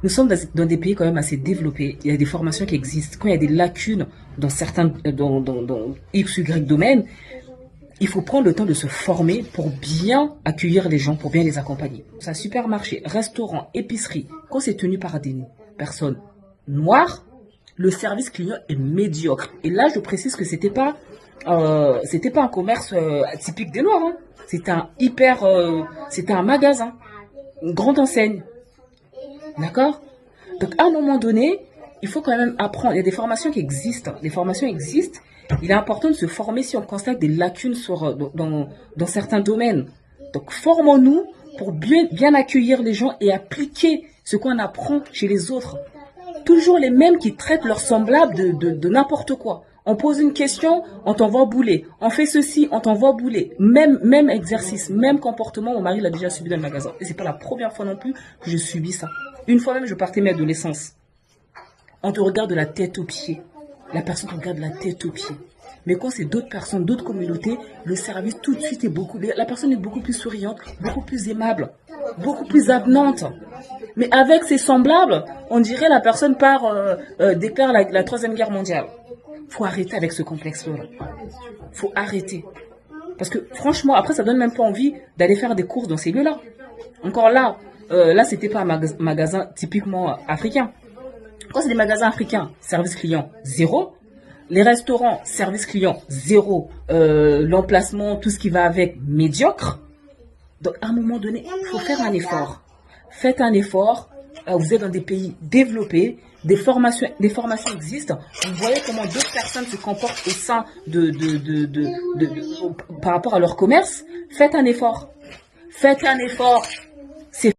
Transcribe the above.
Nous sommes dans des pays quand même assez développés. Il y a des formations qui existent. Quand il y a des lacunes dans certains, dans X, Y domaines, il faut prendre le temps de se former pour bien accueillir les gens, pour bien les accompagner. C'est un supermarché, restaurant, épicerie. Quand c'est tenu par des personnes noires, le service client est médiocre. Et là, je précise que c'était pas un commerce typique des noirs. Hein. C'était un magasin, une grande enseigne. D'accord. Donc, à un moment donné, il faut quand même apprendre. Il y a des formations qui existent. Des formations existent. Il est important de se former si on constate des lacunes dans certains domaines. Donc, formons-nous pour bien accueillir les gens et appliquer ce qu'on apprend chez les autres. Toujours les mêmes qui traitent leurs semblables de n'importe quoi. On pose une question, on t'envoie bouler. On fait ceci, on t'envoie bouler. Même exercice, même comportement, mon mari l'a déjà subi dans le magasin. Et c'est pas la première fois non plus que je subis ça. Une fois même, je partais mes adolescence. On te regarde de la tête aux pieds. La personne te regarde de la tête aux pieds. Mais quand c'est d'autres personnes, d'autres communautés, le service tout de suite est la personne est beaucoup plus souriante, beaucoup plus aimable, beaucoup plus avenante. Mais avec ses semblables, on dirait la personne déclare la Troisième Guerre mondiale. Faut arrêter avec ce complexe-là. Faut arrêter. Parce que franchement, après, ça donne même pas envie d'aller faire des courses dans ces lieux-là. Encore là, c'était pas un magasin typiquement africain. Quand c'est des magasins africains, service client, zéro. Les restaurants, service client, zéro. L'emplacement, tout ce qui va avec, médiocre. Donc, à un moment donné, il faut faire un effort. Faites un effort. Vous êtes dans des pays développés. Des formations existent. Vous voyez comment d'autres personnes se comportent au sein par rapport à leur commerce. Faites un effort. Faites un effort.